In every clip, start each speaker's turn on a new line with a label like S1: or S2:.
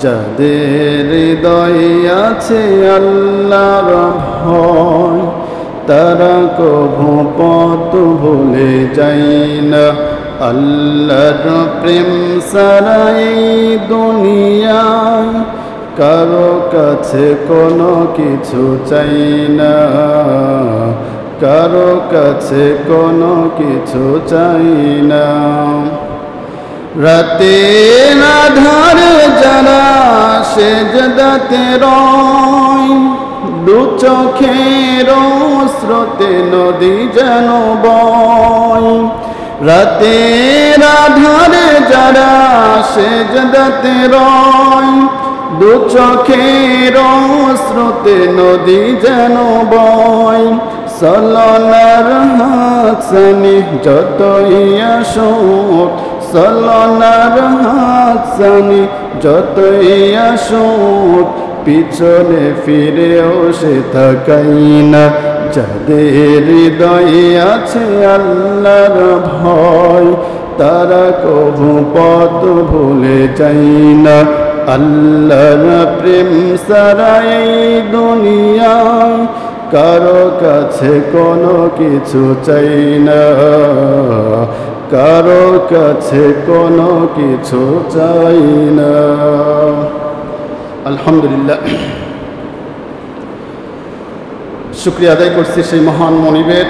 S1: যাদের হৃদয়ে আছে আল্লাহর ভয়, তারা কভু পথ ভুলে যায় না। আল্লাহর প্রেম ছাড়া এই দুনিয়ায় কারো কাছে কোনো কিছু চাই না, কারো কাছে কোনো কিছু চাই না। রাতের আধারে যারা সেজদাতে রয়, দু চোখের স্রোতে নদী যেন বয়। রাতের আধারে যারা সেজদাতে রয়, দু চোখের স্রোতে নদী যেন বয়। সলনার হাসানি যতই আসুক, সলনার হাসানি যতই আসুক, পিছনে ফিরেও সে তাকাই না। যাদের হৃদয়ে আছে আল্লাহর ভয়, তারা কভু পথ ভুলে যায় না। আল্লাহর প্রেম ছাড়া এই দুনিয়ায় কারো কাছে কোনো কিছু চাই না, কারো কাছে কোনো কিছু চাই না। আলহামদুলিল্লাহ, শুকরিয়া আদায় করছি সেই মহান মনিবের,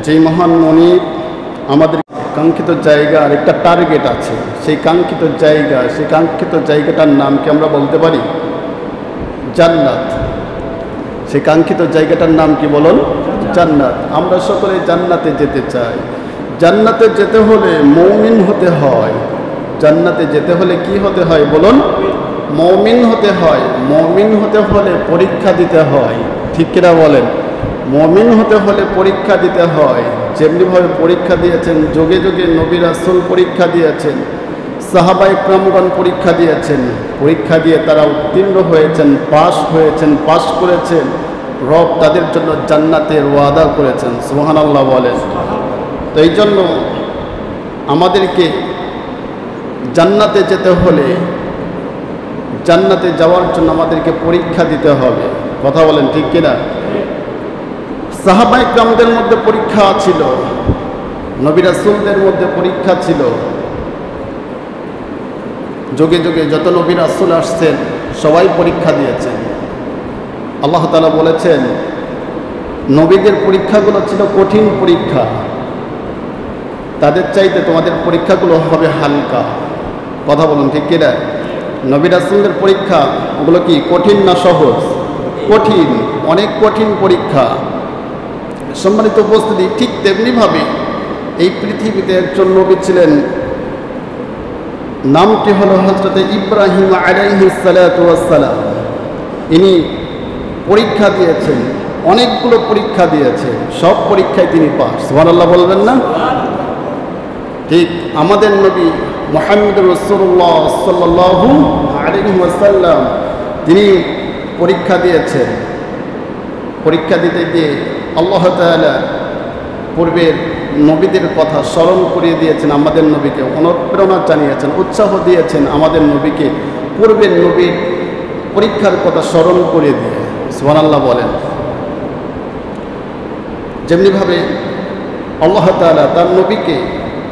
S1: যেই মহান মনিব আমাদের কাঙ্ক্ষিত জায়গা আর একটা টার্গেট আছে। সেই কাঙ্ক্ষিত জায়গা, সেই কাঙ্ক্ষিত জায়গাটার নাম কি আমরা বলতে পারি? জান্নাত। সেই কাঙ্ক্ষিত জায়গাটার নাম কি বলুন? জান্নাত। আমরা সকলে জান্নাতে যেতে চাই। জান্নাতে যেতে হলে মুমিন হতে হয়। জান্নাতে যেতে হলে কি হতে হয় বলুন? মুমিন হতে হয়। মুমিন হতে হলে পরীক্ষা দিতে হয়, ঠিক কিনা বলেন? মুমিন হতে হলে পরীক্ষা দিতে হয়। যেমনিভাবে পরীক্ষা দিয়েছেন, যুগে যুগে নবী রাসূল পরীক্ষা দিয়েছেন, সাহাবা ইকরামগণ পরীক্ষা দিয়েছেন, পরীক্ষা দিয়ে তারা উত্তীর্ণ হয়েছেন, পাশ হয়েছেন, পাশ করেছেন। রব তাদের জন্য জান্নাতের ওয়াদা করেছেন। সুবহানাল্লাহ বলেন। তো এই জন্য আমাদেরকে জান্নাতে যেতে হলে, জান্নাতে যাওয়ার জন্য আমাদেরকে পরীক্ষা দিতে হবে। কথা বলেন, ঠিক কিনা? সাহাবা ইকরামদের মধ্যে পরীক্ষা ছিল, নবী রাসূলদের মধ্যে পরীক্ষা ছিল। যুগে যুগে যত নবী রাসূল আসছেন সবাই পরীক্ষা দিয়েছেন। আল্লাহ তাআলা বলেছেন নবীদের পরীক্ষাগুলো ছিল কঠিন পরীক্ষা, তাদের চাইতে তোমাদের পরীক্ষাগুলো হবে হালকা। কথা বলুন, ঠিক কিনা? নবী রাসূলদের পরীক্ষা ওগুলো কি কঠিন না সহজ? কঠিন, অনেক কঠিন পরীক্ষা। সম্মানিত উপস্থিতি, ঠিক তেমনিভাবে এই পৃথিবীতে একজন নবী ছিলেন, নামটি হলো হযরত ইব্রাহিম আলাইহিস সালাতু ওয়াস সালাম। ইনি পরীক্ষা দিয়েছেন, অনেকগুলো পরীক্ষা দিয়েছেন, সব পরীক্ষায় তিনি পাস। সুবহানাল্লাহ বলবেন না? ঠিক আমাদের নবী মুহাম্মদুর রাসূলুল্লাহ সাল্লাল্লাহু আলাইহি ওয়াসাল্লাম তিনি পরীক্ষা দিয়েছেন। পরীক্ষা দিতে গিয়ে আল্লাহ তাআলা পূর্বের নবীদের কথা স্মরণ করিয়ে দিয়েছেন, আমাদের নবীকে অনুপ্রেরণা জানিয়েছেন, উৎসাহ দিয়েছেন আমাদের নবীকে পূর্বের নবীর পরীক্ষার কথা স্মরণ করিয়ে দিয়ে। সুবহানাল্লাহ বলেন। যেমনিভাবে আল্লাহ তাআলা তার নবীকে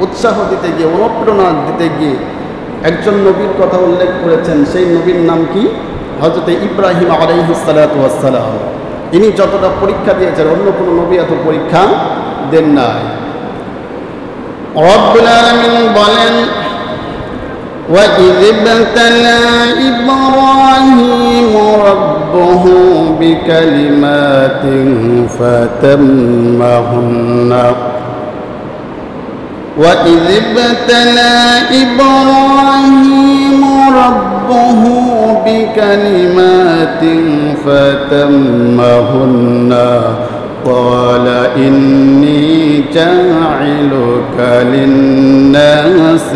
S1: উৎসাহ দিতে গিয়ে, অনুপ্রেরণা দিতে গিয়ে একজন নবীর কথা উল্লেখ করেছেন। সেই নবীর নাম কি? হযরত ইব্রাহিম আলাইহিস সালাতু ওয়াস সালাম। ইনি যতটা পরীক্ষা দিয়েছেন অন্য কোনো নবী এত পরীক্ষা দেন নাই। রব্বুল আলামিন বলেন, وَإِذِ ابْتَلَى إِبْرَاهِيمَ رَبُّهُ بِكَلِمَاتٍ فَأَتَمَّهُنَّ وَإِذِ ابْتَلَى إِبْرَاهِيمَ رَبُّهُ بِكَلِمَاتٍ فَأَتَمَّهُنَّ قال إني جاعلك للناس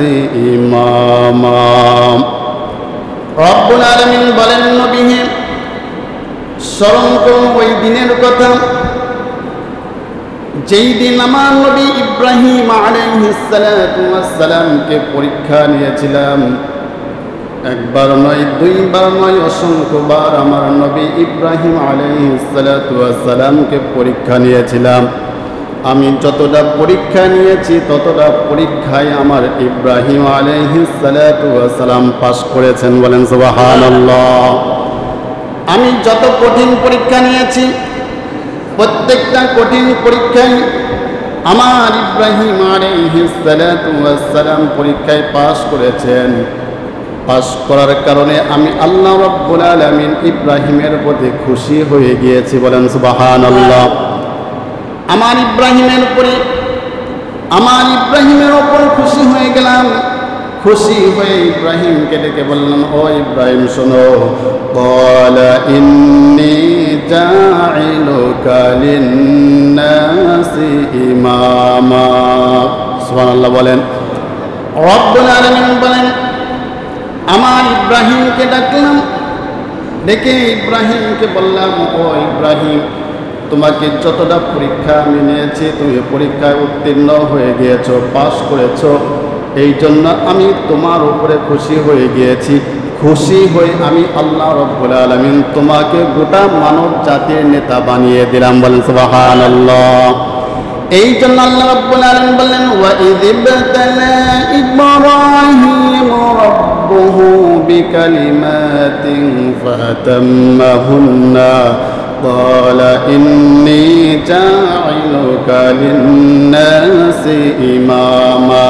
S1: إماما। রব্বুল আলামিন বলেন, নবী স্মরণ করুন ওই দিনের কথা যেই দিন আমার নবী ইব্রাহিম আলাইহিস সালাতু ওয়াস সালামকে পরীক্ষা নিয়েছিলাম। একবার নয়, দুইবার নয়, অসংখ্যবার আমার নবী ইব্রাহিম আলাইহিস সালাতু ওয়াস সালামকে পরীক্ষা নিয়েছিলাম। আমি যতটা পরীক্ষা নিয়েছি ততটা পরীক্ষায় আমার ইব্রাহিম আলাইহিস সালাতু ওয়াস সালাম পাস করেছেন। বলেন সুবহানাল্লাহ। আমি যত কঠিন পরীক্ষা নিয়েছি প্রত্যেকটা কঠিন পরীক্ষায় আমার ইব্রাহিম আলাইহিস সালাতু ওয়াস সালাম পরীক্ষায় পাস করেছেন। পাস করার কারণে আমি আল্লাহ রাব্বুল আলামিন ইব্রাহিমের প্রতি খুশি হয়ে গিয়েছি। বলেন সুবহানাল্লাহ। আমার ইব্রাহিমের উপর খুশি হয়ে গেলাম। খুশি হয়ে ইব্রাহিমকে ডেকে বললাম, ও ইব্রাহিম শোনো, ক্বালা ইন্নী জাইলুকা লিন্নাসি ইমামা। সুবহানাল্লাহ বলেন। রব্বুল আলামিন বলেন, আমার ইব্রাহিমকে ডাকলাম, ডেকে ইব্রাহিমকে বললাম, ও ইব্রাহিম, তোমাকে যতটা পরীক্ষা আমি নিয়েছি তুমি পরীক্ষায় উত্তীর্ণ হয়ে গিয়েছো, পাস করেছো। এই জন্য আমি তোমার উপরে খুশি হয়ে গিয়েছি। খুশি হয়ে আমি আল্লাহ রাব্বুল আলামিন তোমাকে গোটা মানব জাতির নেতা বানিয়ে দিলাম। বলেন সুবহানাল্লাহ। এই জন্য আল্লাহ রাব্বুল আলামিন বললেন, ওয়া ইযিবতালা ইব্রাহিম রাব্বুহু বিকালিমাতিন ফাতাম্মাহুন্না ক্বালা ইন্নী জাইলুকা লিন্নাসি ইমামা।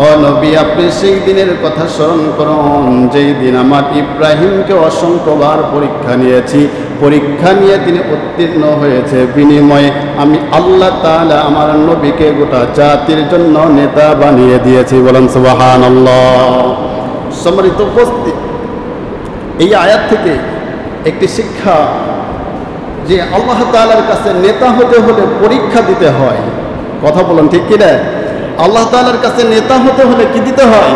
S1: ও নবী, আপনি সেই দিনের কথা স্মরণ করুন যেই দিন আমার ইব্রাহিমকে অসংখ্যবার পরীক্ষা নিয়েছি, পরীক্ষা নিয়ে তিনি উত্তীর্ণ হয়েছে। বিনিময়ে আমি আল্লাহ তাআলা আমার নবীকে গোটা জাতির জন্য নেতা বানিয়ে দিয়েছি। বলেন সুবহানাল্লাহ। সম্মানিত উপস্থিতি, এই আয়াত থেকে একটি শিক্ষা যে আল্লাহ তাআলার কাছে নেতা হতে হলে পরীক্ষা দিতে হয়। কথা বলুন ঠিক কিনা? আল্লাহ তাআলার কাছে নেতা হতে হলে কি দিতে হয়?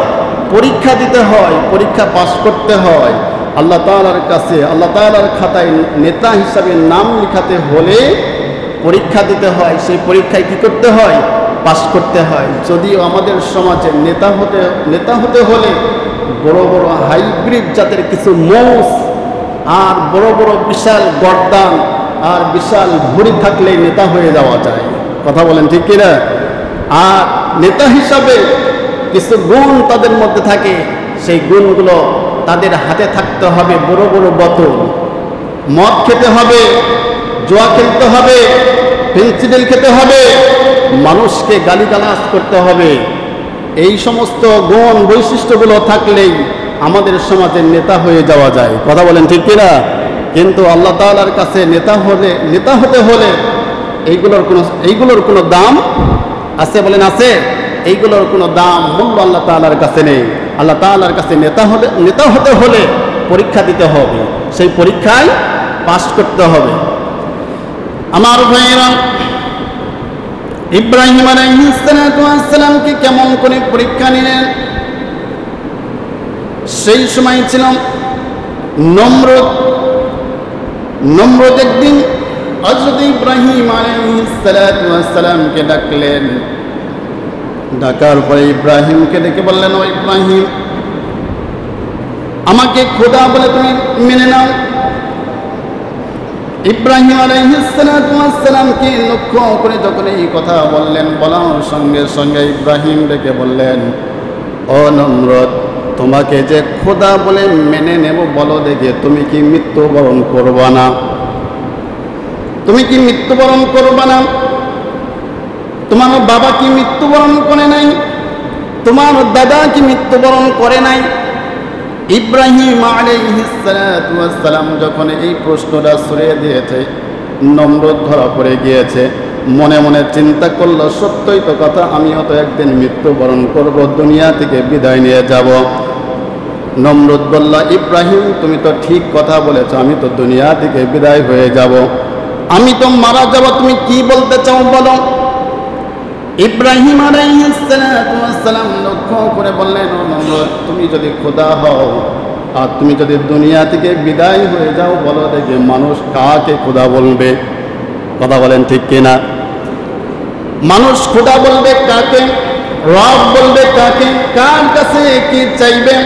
S1: পরীক্ষা দিতে হয়, পরীক্ষা পাস করতে হয়। আল্লাহ তাআলার কাছে, আল্লাহ তাআলার খাতায় নেতা হিসাবে নাম লিখাতে হলে পরীক্ষা দিতে হয়। সেই পরীক্ষায় কি করতে হয়? পাস করতে হয়। যদিও আমাদের সমাজে নেতা হতে হলে বড় বড় হাইব্রিড জাতের কিছু মোষ আর বড় বড় বিশাল গর্দান আর বিশাল ভুঁড়ি থাকলেই নেতা হয়ে যাওয়া যায়। কথা বলেন ঠিক কিনা? আর নেতা হিসাবে কিছু গুণ তাদের মধ্যে থাকে, সেই গুণগুলো তাদের হাতে থাকতে হবে। বড় বড় বোতল, মদ খেতে হবে, জুয়া খেলতে হবে, পেন্সিডিল খেতে হবে, মানুষকে গালিগালাজ করতে হবে। এই সমস্ত গুণ বৈশিষ্ট্যগুলো থাকলেই আমাদের সমাজের নেতা হয়ে যাওয়া যায়। কথা বলেন ঠিক কিনা? কিন্তু আল্লাহ তাআলার কাছে নেতা হতে হলে এইগুলোর কোনো দাম আছে? বলেন আছে? এইগুলোর কোনো দাম, মূল্য আল্লাহ তাআলার কাছে নেই। আল্লাহ তাআলার কাছে নেতা হতে হলে পরীক্ষা দিতে হবে, সেই পরীক্ষায় পাস করতে হবে। আমার ভাইয়েরা, ইব্রাহিম আলাইহিস সালামকে কেমন করে পরীক্ষা নিলেন? সেই সময় ছিল নমরুদ একদিন হযরত ইব্রাহিম আলাইহিস সালামকে ডাকলেন। ডাকার পরে ইব্রাহিমকে ডেকে বললেন, ও ইব্রাহিম, আমাকে খোদা বলে তুমি মেনে নাও। ইব্রাহিম আলাইহিস সালামকে লক্ষ্য করে যখন এই কথা বললেন, বলার সঙ্গে সঙ্গে ইব্রাহিম ডেকে বললেন, ও নমরুদ, তোমাকে যে খোদা বলে মেনে নেব, বলো দেখে তুমি কি মৃত্যুবরণ করবা না? তুমি কি মৃত্যুবরণ করবা না? তোমার বাবা কি মৃত্যুবরণ করে নাই? তোমার দাদা কি মৃত্যুবরণ করে নাই? ইব্রাহিম আলাইহিস সালাম যখন এই প্রশ্নটা ছড়িয়ে দিয়েছে, নমরুদ ধরা পড়ে গিয়েছে। মনে মনে চিন্তা করলো, সত্যই তো কথা, আমিও তো একদিন মৃত্যুবরণ করব, দুনিয়া থেকে বিদায় নিয়ে যাব। নমরুদ বলল, ইব্রাহিম, তুমি তো ঠিক কথা বলেছ, আমি তো দুনিয়া থেকে বিদায় হয়ে যাব, আমি তো মারা যাব, তুমি কি বলতে চাও বলো? ইব্রাহিম আলাইহিস সালাম লক্ষ্য করে বললেন, ও নমরুদ, তুমি যদি খোদা হও আর তুমি যদি দুনিয়া থেকে বিদায় হয়ে যাও, বলো দেখে মানুষ কাকে খোদা বলবে? কথা বলেন ঠিক কিনা? মানুষ খোদা বলবে কাকে? রব বলবে কাকে? কার কাছে কি চাইবে?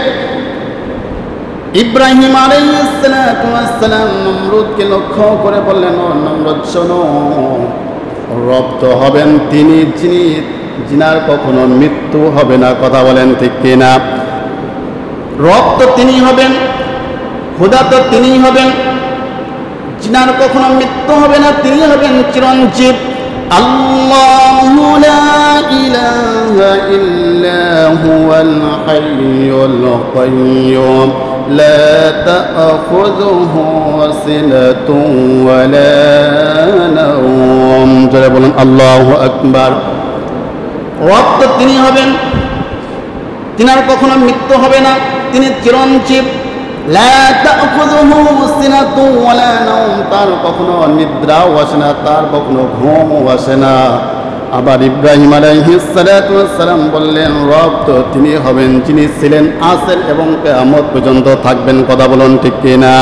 S1: ইব্রাহিম আলাইহিস সালাম নমরুদকে লক্ষ্য করে বললেন, ও নমরুদ শোনো, রব তো হবেন তিনি যিনি যিনার কখনো মৃত্যু হবে না। কথা বলেন ঠিক কিনা? রব তো তিনি হবেন, খোদা তো তিনি হবেন, যিনার কখনো মৃত্যু হবে না, তিনি হবেন চিরঞ্জীব। আল্লাহু লা ইলাহা ইল্লা হুয়াল হাইয়ুল কাইয়্যুম লা তা'খুযুহু সিনাতুন ওয়া লা নাওম। জোরে বলুন আল্লাহু আকবার। রব তো তিনি হবেন, তিনার কখনো মৃত্যু হবে না, তিনি চিরঞ্জীব। লা তা'খুযুহু সিনাতুন ওয়া লা নাওম, তার কখনো নিদ্রাও আসে না, তার কখনো ঘুমও আসে না। আবার ইব্রাহিম আলাইহিস সালাম বললেন, রব তো তিনি হবেন যিনি ছিলেন, আছেন এবং কিয়ামত পর্যন্ত থাকবেন। কথা বলুন ঠিক কিনা?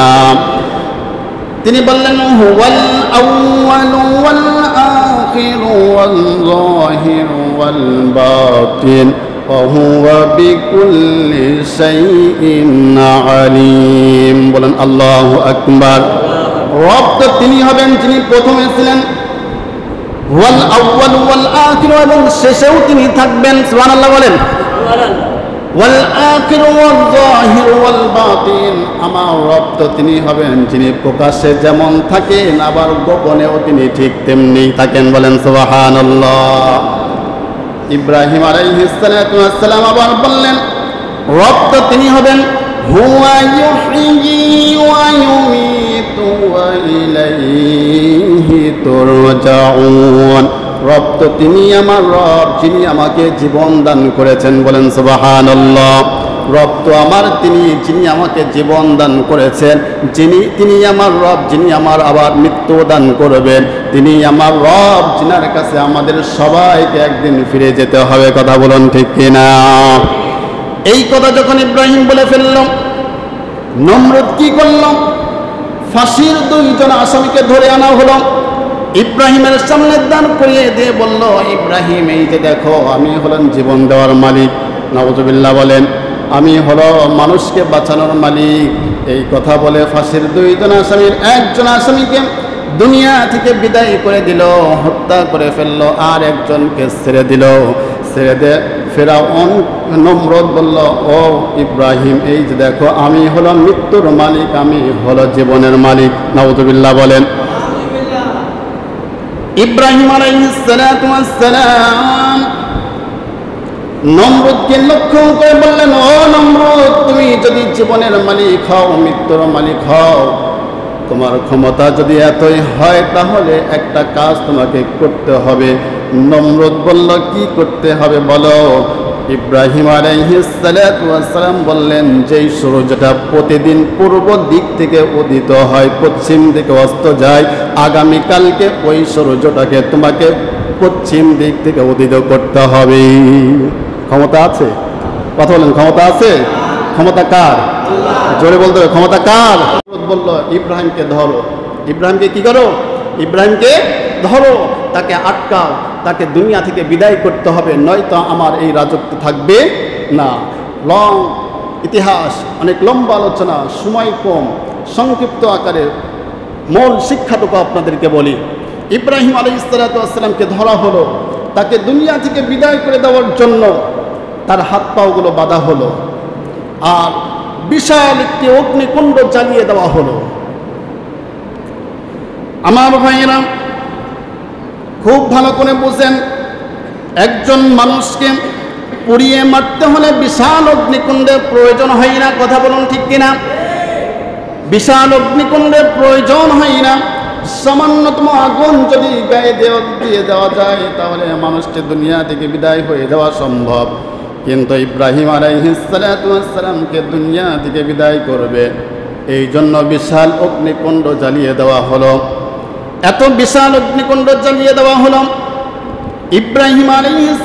S1: তিনি বললেন, হুয়াল আউয়ালু ওয়াল আখিরু ওয়াল যাহিরু ওয়াল বাতিন ওয়া হুয়া বিকুল্লি শাইইন আলিম। বলেন আল্লাহু আকবার। রব তো তিনি হবেন যিনি প্রথমে ছিলেন, ওয়াল আউয়াল ওয়াল আখির, এবং শেষেও তিনি থাকবেন। সুবহানাল্লাহ বলেন। ওয়াল আখির ওয়াল যাহির ওয়াল বাতিন, আমার রব তো তিনি হবেন যিনি প্রকাশ্যে যেমন থাকেন আবার গোপনেও তিনি ঠিক তেমনি থাকেন। বলেন সুবহানাল্লাহ। ইব্রাহিম আলাইহিস সালাম আবার বললেন, রব তো তিনি হবেন হুয়া ইউহয়ি ওয়া ইউমীতু ওয়া ইলাইহি তুরজাউন। রব তো তিনি আমার রব যিনি আমাকে জীবন দান করেছেন। বলেন সুবহানাল্লাহ। রব তো আমার তিনি যিনি আমাকে জীবন দান করেছেন, তিনি আমার রব যিনি আমার আবার মৃত্যু দান করবেন, তিনি আমার রব যিনার কাছে আমাদের সবাইকে একদিন ফিরে যেতে হবে। কথা বলুন ঠিক কিনা? এই কথা যখন ইব্রাহিম বলে ফেলল, নমরুদ কি করল? ফাঁসির দুইজন আসামিকে ধরে আনা হলো, ইব্রাহিমের সামনে দান করিয়ে দিয়ে বলল, ইব্রাহিম এই যে দেখো, আমি হলাম জীবন দেওয়ার মালিক। নাউযুবিল্লাহ বলেন। আমি হলো মানুষকে বাঁচানোর মালিক। এই কথা বলে ফাঁসির দুইজন আসামির একজন আসামিকে দুনিয়া থেকে বিদায় করে দিল, হত্যা করে ফেললো, আর একজনকে ছেড়ে দিল। ছেড়ে দে ফেরাউন নমরুদ বলল, ও ইব্রাহিম এই যে দেখো, আমি হলো মৃত্যুর মালিক, আমি হলো জীবনের মালিক। নাউযুবিল্লাহ বলেন। ইব্রাহিম আলাইহিস সালাম নমরুদকে লক্ষ্য করে বললেন, ও নমরুদ, তুমি যদি জীবনের মালিক হও, মৃত্যুর মালিক হও, তোমার ক্ষমতা যদি এতই হয় তাহলে একটা কাজ তোমাকে করতে হবে। নমরুদ বলল, কি করতে হবে বলো? ইব্রাহিম আলাইহিস সালাম বললেন, যেই সূর্যটা প্রতিদিন পূর্ব দিক থেকে উদিত হয়, পশ্চিম দিকে অস্ত যায়, আগামীকালকে ওই সূর্যটাকে তোমাকে পশ্চিম দিক থেকে উদিত করতে হবে। ক্ষমতা আছে? কথা বলেন, ক্ষমতা আছে? ক্ষমতা কার? জোরে বলতে হবে, ক্ষমতা কার? বলল, ইব্রাহিমকে ধরো। ইব্রাহিমকে কি করো? ইব্রাহিমকে ধরো, তাকে আটকাও, তাকে দুনিয়া থেকে বিদায় করতে হবে, নয়তো আমার এই রাজত্ব থাকবে না। লং ইতিহাস, অনেক লম্বা আলোচনা, সময় কম, সংক্ষিপ্ত আকারে মূল শিক্ষাটুকু আপনাদেরকে বলি। ইব্রাহিম আলাইহিস সালামকে ধরা হলো, তাকে দুনিয়া থেকে বিদায় করে দেওয়ার জন্য তার হাত পাগুলো বাঁধা হলো, আর বিশাল একটি অগ্নিকুণ্ড জ্বালিয়ে দেওয়া হলো। আমার ভাইয়েরা খুব ভালো করে বুঝেন, একজন মানুষকে পুড়িয়ে মারতে হলে বিশাল অগ্নিকুণ্ডের প্রয়োজন হয় না। কথা বলুন ঠিক কিনা? বিশাল অগ্নিকুণ্ডের প্রয়োজন হয় না। সামান্যতম আগুন যদি গায়ে দিয়ে দেওয়া যায় তাহলে মানুষটি দুনিয়া থেকে বিদায় হয়ে যাওয়া সম্ভব। কিন্তু ইব্রাহিম আলাইহিস সালামকে দুনিয়া থেকে বিদায় করবে, এই জন্য বিশাল অগ্নিকুণ্ড জ্বালিয়ে দেওয়া হলো। এত বিশাল অগ্নিকুণ্ড জ্বালিয়ে দেওয়া হলো, ইব্রাহিম আলাইহিস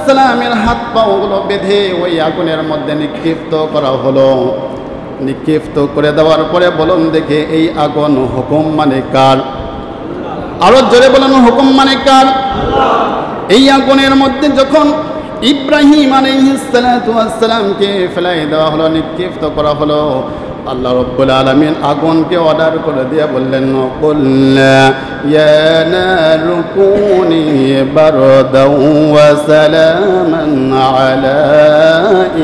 S1: সালামের হাত পাগুলো বেঁধে ওই আগুনের মধ্যে নিক্ষিপ্ত করা হলো। নিক্ষিপ্ত করে দেওয়ার পরে বলুন দেখে, এই আগুন হুকুম মানে কার? আরো জোরে বলুন, হুকুম মানে কার? এই আগুনের মধ্যে যখন ইব্রাহিম আলাইহিস সালামকে ফেলাই দেওয়া হলো, নিক্ষিপ্ত করা হলো, আল্লাহ রাব্বুল আলামিন আগুনকে অর্ডার করে দিয়ে বললেন কুল্লা ইয়া নারু কুনি বারদাও ওয়া সালামান আলা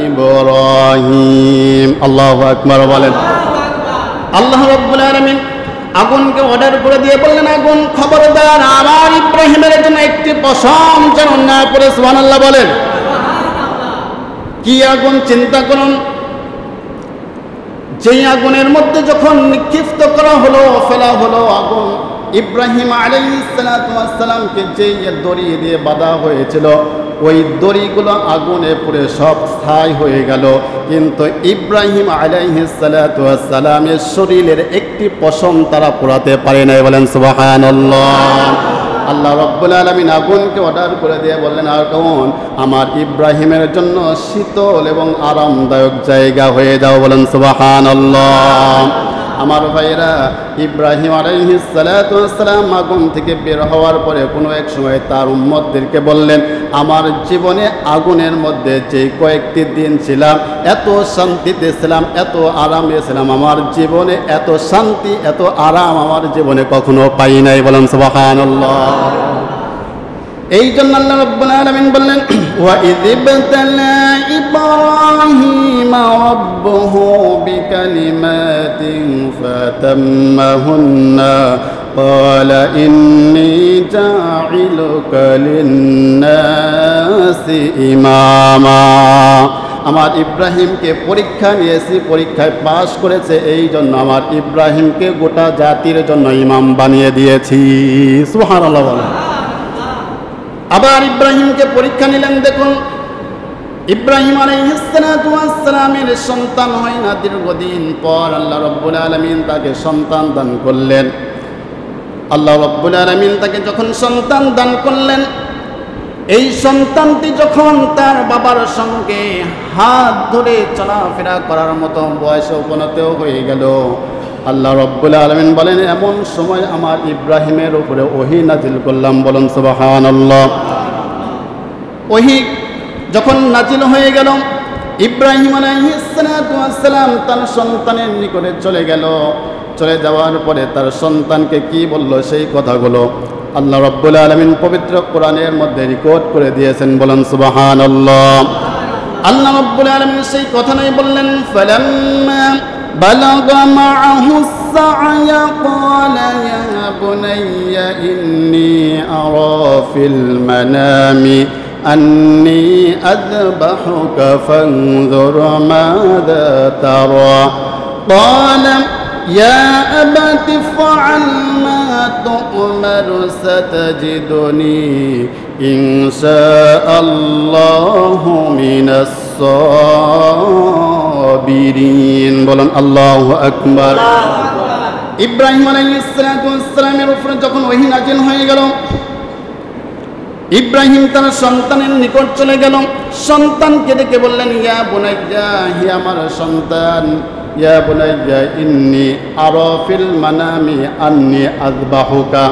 S1: ইব্রাহিম। আল্লাহু আকবার বলেন। আল্লাহ রাব্বুল আলামিন আগুনকে অর্ডার করে দিয়ে বললেন আগুন খবরদার আমার ইব্রাহিমের জন্য একটি পশম যেন না পড়ে। সুবহানাল্লাহ বলেন। কি আগুন চিন্তা করুন, যেই আগুনের মধ্যে যখন নিক্ষিপ্ত করা হলো, ফেলা হলো আগুন, ইব্রাহিম আলাইহিস সালাতু ওয়াস সালামকে যেই দড়ি দিয়ে বাঁধা হয়েছিল ওই দড়িগুলো আগুনে পুড়ে সব ছাই হয়ে গেল, কিন্তু ইব্রাহিম আলাইহিস সালাতু ওয়াস সালামের শরীরের একটি পশম তারা পোড়াতে পারে নাই। বলেন সুবহানাল্লাহ। আল্লাহ রাব্বুল আলামিন আগুনকে অর্ডার করে দিয়ে বললেন আগুন আমার ইব্রাহিমের জন্য শীতল এবং আরামদায়ক জায়গা হয়ে যাও। বলেন সুবহানাল্লাহ। আমার ভাইরা, ইব্রাহিম আলাইহিস সালাতু ওয়াস সালাম আগুন থেকে বের হওয়ার পরে কোনো এক সময় তার উম্মতদেরকে বললেন আমার জীবনে আগুনের মধ্যে যে কয়েকটি দিন ছিলাম এত শান্তিতে ছিলাম, এত আরামে ছিলাম, আমার জীবনে এত শান্তি এত আরাম আমার জীবনে কখনো পাই নাই। বলেন সুবহানাল্লাহ। এই জন্য আল্লাহ রাব্বুল আলামিন বললেন ওয়া ইযিবতালা ইব্রাহিমা রাব্বুহু বিকালিমাতিন ফাতাম্মাহুন্না ক্বালা ইন্নী জাঈলুকা লিন্নাসি ইমামা। আমার ইব্রাহিমকে পরীক্ষা নিয়েছি, পরীক্ষায় পাশ করেছে, এই জন্য আমার ইব্রাহিমকে গোটা জাতির জন্য ইমাম বানিয়ে দিয়েছি। সুবহানাল্লাহ বলেন। আবার ইব্রাহিমকে পরীক্ষা নিলেন। দেখুন ইব্রাহিম আলাইহিস সালাতু ওয়াস সালামের সন্তান হয় না, দীর্ঘদিন পর আল্লাহ রাব্বুল আলামিন তাকে সন্তান দান করলেন। আল্লাহ রাব্বুল আলামিন তাকে যখন সন্তান দান করলেন, এই সন্তানটি যখন তার বাবার সঙ্গে হাত ধরে চলাফেরা করার মতো বয়সে উপনীত হয়ে গেল, আল্লাহ রাব্বুল আলামিন বলেন এমন সময় আমার ইব্রাহিমের উপরে ওহী নাজিল করলাম। বলেন সুবহানাল্লাহ। ওহী যখন নাজিল হয়ে গেল, ইব্রাহিম আলাইহিস সালাতু ওয়াস সালাম তার সন্তানের নিকটে চলে গেল। চলে যাওয়ার পরে তার সন্তানকে কি বলল সেই কথাগুলো আল্লাহ রাব্বুল আলামিন পবিত্র কোরআনের মধ্যে রেকর্ড করে দিয়েছেন। বলেন সুবহানাল্লাহ। আল্লাহ রাব্বুল আলামিন সেই কথা নাই বললেন ফালাম্মা بلغ معه السعي قال يا بني إني أرى في المنام أني أذبحك فانظر ماذا ترى قال يا أبت افعل ما تؤمر ستجدني إن شاء الله من الصابرين। বলেন আল্লাহু আকবার। ইব্রাহিম আলাইহিস সালাতু ওয়াস সালামের উপরে যখন ওহী নাজিল হয়ে গেল, ইব্রাহিম তার সন্তানের নিকট চলে গেল। সন্তানকে ডেকে বললেন ইয়া বুনাইয়া, হে আমার সন্তান, ইয়া বুনাইয়া ইন্নী আরা ফিল মানামি আন্নী আযবাহুকা,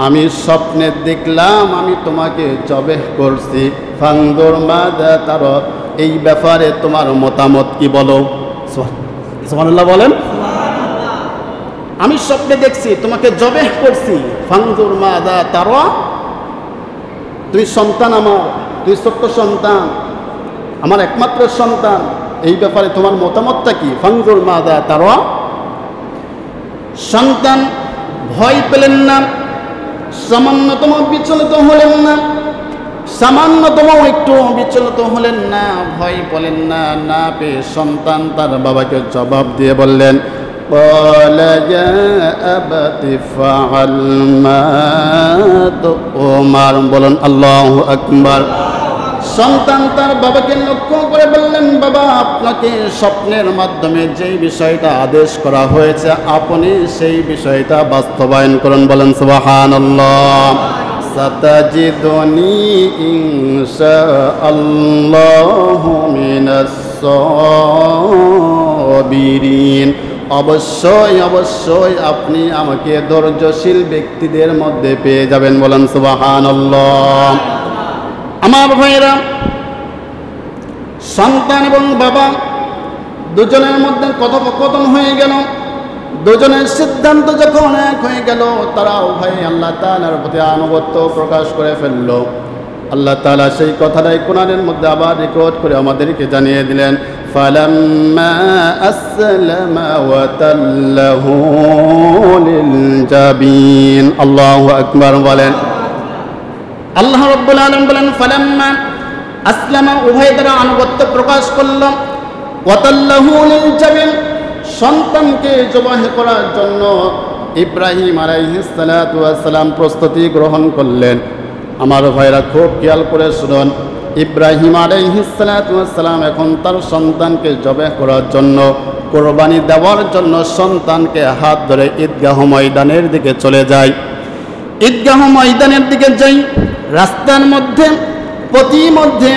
S1: আমি স্বপ্নে দেখলাম আমি তোমাকে জবেহ করছি। ফানজুর মাযা তারা, এই ব্যাপারে তোমার মতামত কি বলো। সুবহানাল্লাহ বলেন। আমি স্বপ্নে দেখছি তোমাকে জবেহ করছি। ফানজুর মাযা তারা, তুই সন্তান আমার, তুই ছোট্ট সন্তান, আমার একমাত্র সন্তান, এই ব্যাপারে তোমার মতামতটা কি। ফানজুর মাযা তারা। সন্তান ভয় পেলেন না, সামান্যতম বিচলিত হলেন না, সামান্যতম একটু বিচলিত হলেন না, ভয় পেলেন না। না পেয়ে সন্তান তার বাবাকে জবাব দিয়ে বললেন قال يا أبت افعل ما تؤمر। বলেন আল্লাহু আকবার। সন্তান তার বাবাকে লক্ষ্য করে বললেন বাবা, আপনাকে স্বপ্নের মাধ্যমে যেই বিষয়টা আদেশ করা হয়েছে আপনি সেই বিষয়টা বাস্তবায়ন করুন। বলেন সুবহানাল্লাহ। সাতাজিদুনি ইনশাআল্লাহু মিনাস সাবিরিন। অবশ্যই অবশ্যই আপনি আমাকে ধৈর্যশীল ব্যক্তিদের মধ্যে পেয়ে যাবেন। বলেন সুবহানাল্লাহ। আমার ভাইরা, সন্তান এবং বাবা দুজনের মধ্যে কথোপকথন হয়ে গেল। দুজনের সিদ্ধান্ত যখন এক হয়ে গেল, তারা উভয় আল্লাহ তাআলার প্রতি আনুগত্য প্রকাশ করে ফেলল। আল্লাহ তাআলা সেই কথাটাই কোরআনের মধ্যে আবার রেকর্ড করে আমাদেরকে জানিয়ে দিলেন, ফালাম্মা আসলামা ওয়া তাল্লাহু লিল জাবিন। আল্লাহু আকবার বলেন। আল্লাহ রাব্বুল আলামিন বলেন, ফালাম্মা আসলামা, উভয় দ্বারা আনুগত্য প্রকাশ করল, ওয়া তাল্লাহু লিল জাবিন, সন্তানকে জবাহ করার জন্য ইব্রাহিম আলাইহিস সালাতু ওয়াস সালাম প্রস্তুতি গ্রহণ করলেন। আমার ভাইরা খুব খেয়াল করে শুনুন, ইব্রাহিম আলাইহিস সালাতু ওয়াস সালাম এখন তার সন্তানকে জবাহ করার জন্য, কোরবানি দেওয়ার জন্য সন্তানকে হাত ধরে ঈদগাহ ময়দানের দিকে চলে যায়। ঈদগাহ ময়দানের দিকে যাই, রাস্তার মধ্যে পথিমধ্যে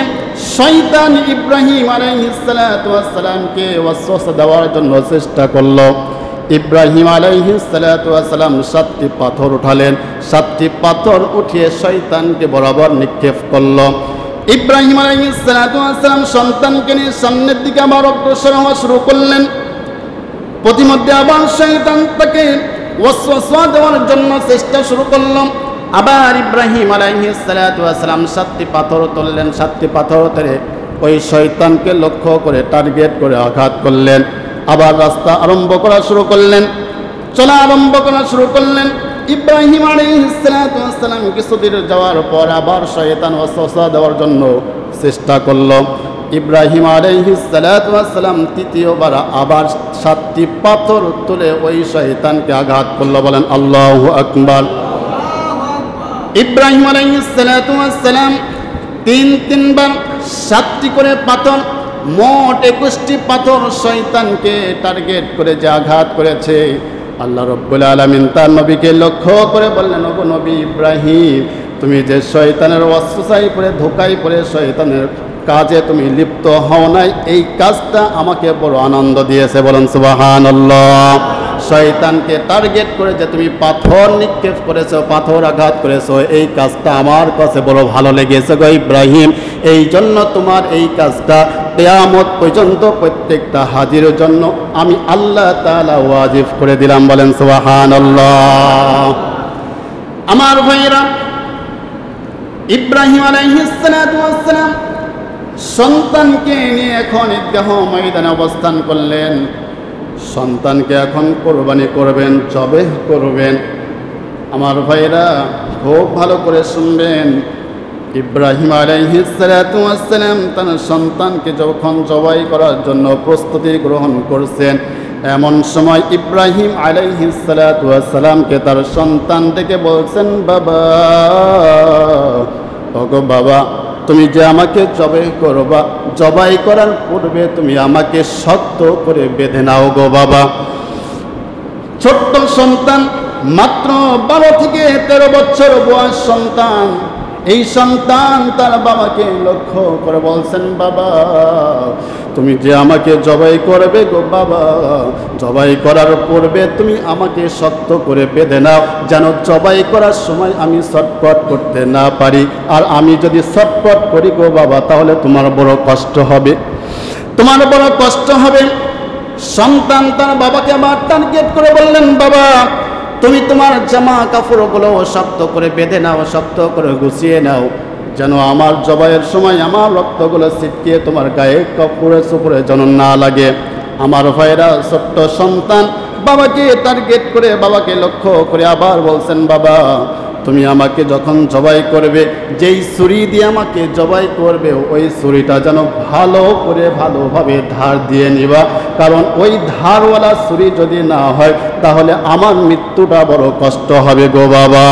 S1: শয়তান ইব্রাহিম আলাইহিস সালাতু ওয়াস সালামকে ওয়াসওয়াসা দেওয়ার জন্য চেষ্টা করল। ইব্রাহিম আলাইহিস সালাতু ওয়াস সালাম 7টি পাথর উঠালেন। 7টি পাথর উঠিয়ে শয়তানকে বরাবর নিক্ষেপ করল। ইব্রাহিম আলাইহিস সালাতু ওয়াস সালাম সন্তানকে নিয়ে সামনের দিকে আবার অগ্রসর হওয়া শুরু করলেন। পথিমধ্যে আবার শয়তান তাকে ওয়াসওয়াসা দেওয়ার জন্য চেষ্টা শুরু করল। আবার ইব্রাহিম আলাইহিস সালাতু ওয়াস সালাম 7টি পাথর তুললেন। 7টি পাথর ধরে ওই শয়তানকে লক্ষ্য করে টার্গেট করে আঘাত করলেন। আবার রাস্তা আরম্ভ করা শুরু করলেন, চলা আরম্ভ করা শুরু করলেন। ইব্রাহিম আলাইহিস সালাতু ওয়াস সালাম কিছুদূর যাওয়ার পর আবার শয়তান ওয়াসওয়াসা দেওয়ার জন্য চেষ্টা করল। ইব্রাহিম আলাইহিস সালাতু ওয়াস সালাম তৃতীয়বার আবার 7টি পাথর তুলে ওই শয়তানকে আঘাত করল। বলেন আল্লাহু আকবার। ইব্রাহিম আলাইহিস সালাতু ওয়াস সালাম তিনবার 7টি করে পাথর, মোট 21টি পাথর শয়তানকে টার্গেট করে যে আঘাত করেছে, আল্লাহ রাব্বুল আলামিন তার নবীকে লক্ষ্য করে বললেন, ওগো নবী ইব্রাহিম, তুমি যে শয়তানের ওয়াসওয়াসায় পড়ে ধোঁকায় পড়ে শয়তানের কাজে তুমি লিপ্ত হও নাই, এই কাজটা আমাকে বড় আনন্দ দিয়েছে। বলেন সুবহানাল্লাহ। শয়তানকে টার্গেট করে যে তুমি পাথর নিক্ষেপ করেছো, পাথর আঘাত করেছো, এই কাজটা আমার কাছে বড় ভালো লেগেছে গো ইব্রাহিম। এই জন্য তোমার এই কাজটা কিয়ামত পর্যন্ত প্রত্যেকটা হাজিরের জন্য আমি আল্লাহ তাআলা ওয়াজিব করে দিলাম। বলেন সুবহানাল্লাহ। আমার ভাইরা, ইব্রাহিম আলাইহিস সালাতু ওয়াস সালাম সন্তানকে নিয়ে এখন ঈদগাহ ময়দানে অবস্থান করলেন। সন্তানকে এখন কোরবানি করবেন, জবাহ করবেন। আমার ভাইরা খুব ভালো করে শুনবেন, ইব্রাহিম আলাইহিস সালাতু ওয়াস সালাম তার সন্তানকে যখন জবাই করার জন্য প্রস্তুতি গ্রহণ করছেন, এমন সময় ইব্রাহিম আলাইহিস সালাতু ওয়াস সালামকে তার সন্তান ডেকে বলছেন, বাবা, ওগো বাবা, তুমি যে আমাকে জবাই করবা, জবাই করার পূর্বে তুমি আমাকে শক্ত করে বেঁধে নাও গো বাবা। ছোট্ট সন্তান, মাত্র 12 থেকে 13 বছর বয়স সন্তান, এই সন্তান তার বাবাকে লক্ষ্য করে বলছেন, বাবা, তুমি যে আমাকে জবাই করবে গো বাবা, জবাই করার পূর্বে তুমি আমাকে শক্ত করে বেঁধে নাও, যেন জবাই করার সময় আমি ছটফট করতে না পারি। আর আমি যদি ছটফট করি গো বাবা, তাহলে তোমার বড় কষ্ট হবে, তোমার বড় কষ্ট হবে। সন্তান তার বাবাকে আবার টার্গেট করে বললেন, বাবা, তুমি তোমার জামা কাপড়গুলো শক্ত করে বেঁধে নাও, শক্ত করে গুছিয়ে নাও, যেন আমার জবাইয়ের সময় আমার রক্তগুলো ছিটকে তোমার গায়ে কাপড়ে চোপড়ে যেন না লাগে। আমার ভাইরা, ছোট্ট সন্তান বাবাকে টার্গেট করে, বাবাকে লক্ষ্য করে আবার বলছেন, বাবা, তুমি আমাকে যখন জবাই করবে, যেই ছুরি দিয়ে আমাকে জবাই করবে, ওই ছুরিটা যেন ভালো করে ভালোভাবে ধার দিয়ে নিবা, কারণ ওই ধারওয়ালা ছুরি যদি না হয় তাহলে আমার মৃত্যুটা বড় কষ্ট হবে গো বাবা,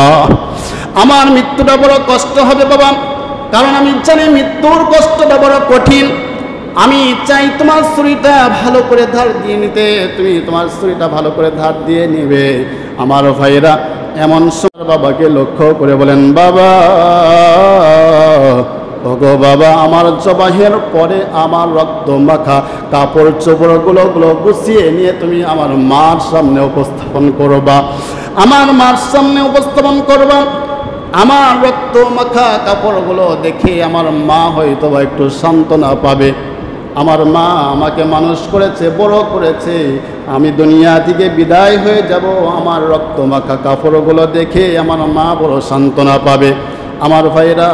S1: আমার মৃত্যুটা বড় কষ্ট হবে বাবা, কারণ আমি জানি মৃত্যুর কষ্টটা বড় কঠিন। আমি চাই তোমার ছুরিটা ভালো করে ধার দিয়ে নিতে, তুমি তোমার ছুরিটা ভালো করে ধার দিয়ে নিবে। আমার ভাইরা এমন সময় বাবাকে লক্ষ্য করে বলেন, বাবা, ওগো বাবা, আমার জবাহের পরে আমার রক্ত মাখা কাপড় চোপড়গুলো গুছিয়ে নিয়ে তুমি আমার মার সামনে উপস্থাপন করবা, আমার মার সামনে উপস্থাপন করবা। আমার রক্ত মাখা কাপড়গুলো দেখে আমার মা হয়তো একটু সান্ত্বনা পাবে। আমার মা আমাকে মানুষ করেছে, বড় করেছে, আমি দুনিয়া থেকে বিদায় হয়ে যাব, আমার রক্ত মাখা কাপড়গুলো দেখে আমার মা বড় সান্ত্বনা পাবে। আমার ভাইরা,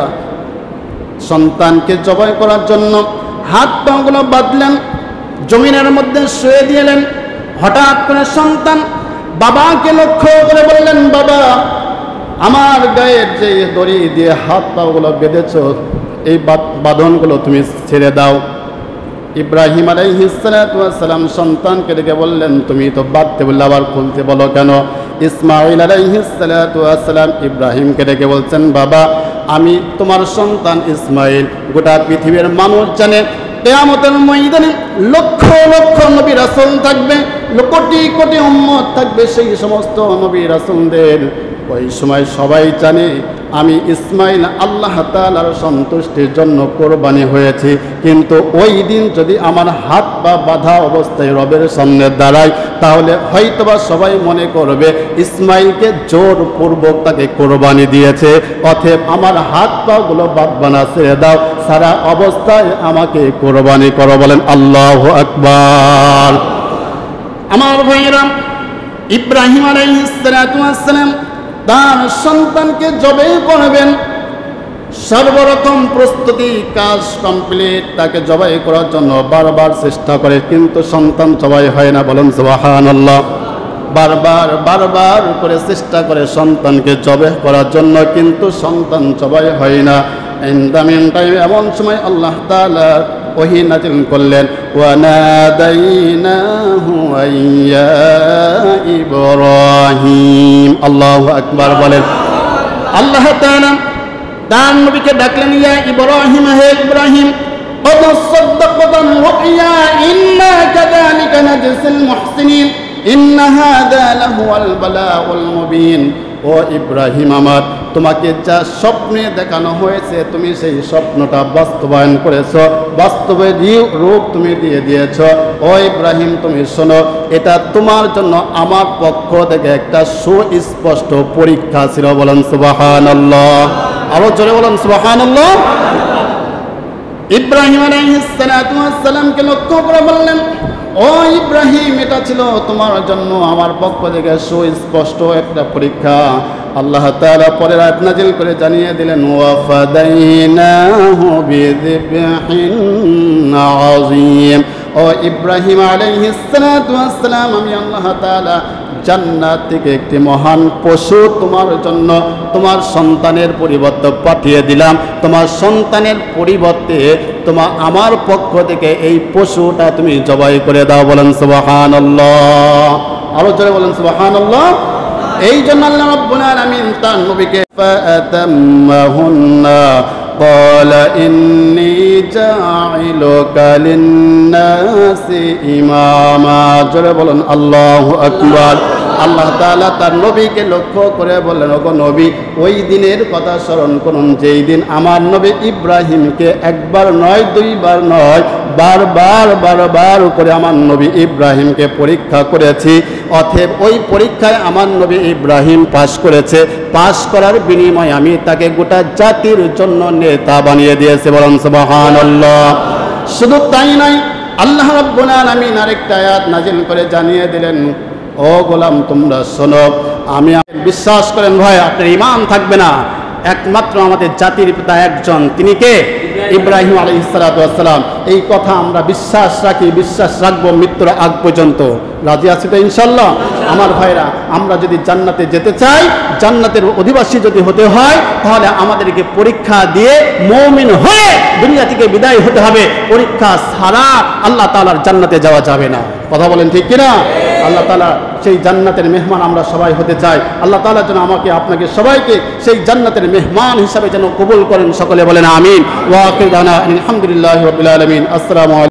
S1: সন্তানকে জবাই করার জন্য হাত পাগুলো বাঁধলেন, জমিনের মধ্যে শুয়ে দিলেন। হঠাৎ করে সন্তান বাবাকে লক্ষ্য করে বললেন, বাবা, আমার গায়ের যে দড়ি দিয়ে হাত পাগুলো বেঁধেছ, এই বাঁধনগুলো তুমি ছেড়ে দাও। ইব্রাহিম আলাইহিস সালাতু ওয়াস সালাম সন্তানকে ডেকে বললেন, তুমি তো বাঁধতে বললে আবার খুলতে বলো কেন? ইসমাঈল আলাইহিস সালাতু ওয়াস সালাম ইব্রাহিমকে ডেকে বলছেন, বাবা, আমি তোমার সন্তান ইসমাঈল, গোটা পৃথিবীর মানুষ জানে কিয়ামতের ময়দানে লক্ষ লক্ষ নবী রাসূল থাকবে, কোটি কোটি উম্মত থাকবে। সেই সমস্ত নবী রাসূলদের ওই সময় সবাই জানে আমি ইসমাঈল আল্লাহ তাআলার সন্তুষ্টির জন্য কোরবানি হয়েছি, কিন্তু ওই দিন যদি আমার হাত পা বাঁধা অবস্থায় রবের সামনে দাঁড়াই, তাহলে হয়তোবা সবাই মনে করবে ইসমাঈলকে জোরপূর্বক তাকে কোরবানি দিয়েছে। অতএব আমার হাত পাগুলো বাঁধবানা ছেড়ে দাও, সারা অবস্থায় আমাকে কোরবানি করো। বলেন আল্লাহু আকবার। আমার ভাইয়েরা, ইব্রাহিম আলাইহিস সালাতু ওয়াস সালাম তার সন্তানকে জবাই করবেন, সর্বরকম প্রস্তুতি কাজ কমপ্লিট। তাকে জবাই করার জন্য বারবার চেষ্টা করে, কিন্তু সন্তান জবাই হয় না। বলেন সুবহানাল্লাহ। বারবার করে চেষ্টা করে সন্তানকে জবাই করার জন্য, কিন্তু সন্তান জবাই হয় না। ইন টাইম এমন সময় আল্লাহ তাআলা ওহী নাযিল করলেন, ওয়া নাদাইনাহু আইয়া ইব্রাহিম। আল্লাহু আকবার বলেন। আল্লাহ তাআলা তার নবীকে ডাকলেন, ইয়া ইব্রাহিম, হে ইব্রাহিম, قد صدقت الرؤيا إنا كذلك نجزي المحسنين إن هذا لهو البلاء المبين। ও ইব্রাহিম, আমার তোমাকে যা স্বপ্নে দেখানো হয়েছে, তুমি সেই স্বপ্নটা বাস্তবায়ন করেছ, বাস্তবের রূপ তুমি দিয়ে দিয়েছ। ও ইব্রাহিম, তুমি শোনো, এটা তোমার জন্য আমার পক্ষ থেকে একটা সুস্পষ্ট পরীক্ষা ছিল। বলেন সুবহানাল্লাহ। আরো জোরে বলেন সুবহানাল্লাহ। ইব্রাহিম আলাইহিস সালাতু ওয়াস সালামকে লক্ষ্য করে বললেন, ও ইব্রাহিম, এটা ছিল তোমার জন্য আমার পক্ষ থেকে সুস্পষ্ট একটা পরীক্ষা। আল্লাহ তাআলা পরের আয়াত নাযিল করে জানিয়ে দিলেন, ওয়া ফাদাইনাহু বিযিবহিন আযীম। ও ইব্রাহিম আলাইহিস সালাতু ওয়াস সালাম, আমি আল্লাহ তাআলা জান্নাত থেকে একটি মহান পশু তোমার জন্য, তোমার সন্তানের পরিবর্তে পাঠিয়ে দিলাম। তোমার সন্তানের পরিবর্তে আমার পক্ষ থেকে এই পশুটা তুমি জবাই করে দাও। বলেন সুবহানাল্লাহ। আরো জোরে বলেন সুবহানাল্লাহ। এই জন্য আল্লাহ রাব্বুল আলামিন তার নবীকে ফাতাম্মাহুন্না ক্বালা ইন্নী জাইলুকা লিন-নাসি ইমামা। জোরে বলেন আল্লাহু আকবার। আল্লাহ তাআলা তার নবীকে লক্ষ্য করে বললেন, ওগো নবী, ওই দিনের কথা স্মরণ করুন যেই দিন আমার নবী ইব্রাহিমকে একবার নয়, দুইবার নয়, বারবার করে আমার নবী ইব্রাহিমকে পরীক্ষা করেছি। অতএব ওই পরীক্ষায় আমার নবী ইব্রাহিম পাশ করেছে। পাশ করার বিনিময়ে আমি তাকে গোটা জাতির জন্য নেতা বানিয়ে দিয়েছি। বলেন সুবহানাল্লাহ। শুধু তাই নয়, আল্লাহ রাব্বুল আলামিন আরেকটা আয়াত নাযিল করে জানিয়ে দিলেন, ও গোলাম, তোমরা শোনো, আমি বিশ্বাস করেন ভাই, আপনার ঈমান থাকবে না, একমাত্র আমাদের জাতির পিতা একজন, তিনি কে? ইব্রাহিম আলাইহিস সালাতু ওয়াস সালাম। এই কথা আমরা বিশ্বাস রাখি, বিশ্বাস রাখবো মৃত্যুর আগ পর্যন্ত। রাজি আছি তো ইনশাআল্লাহ? আমার ভাইরা, আমরা যদি জান্নাতে যেতে চাই, জান্নাতের অধিবাসী যদি হতে হয়, তাহলে আমাদেরকে পরীক্ষা দিয়ে মুমিন হয়ে দুনিয়া থেকে বিদায় হতে হবে। পরীক্ষা ছাড়া আল্লাহ তাআলার জান্নাতে যাওয়া যাবে না। কথা বলেন ঠিক কিনা? আল্লাহ তাআলা সেই জান্নাতের মেহমান আমরা সবাই হতে চাই। আল্লাহ তাআলা যেন আমাকে আপনাকে সবাইকে সেই জান্নাতের মেহমান হিসাবে যেন কবুল করেন। সকলে বলেন আমিন। ওয়া আখিরু দাওয়ানা আলহামদুলিল্লাহি রাব্বিল আলামিন। আসসালামু আলাইকুম।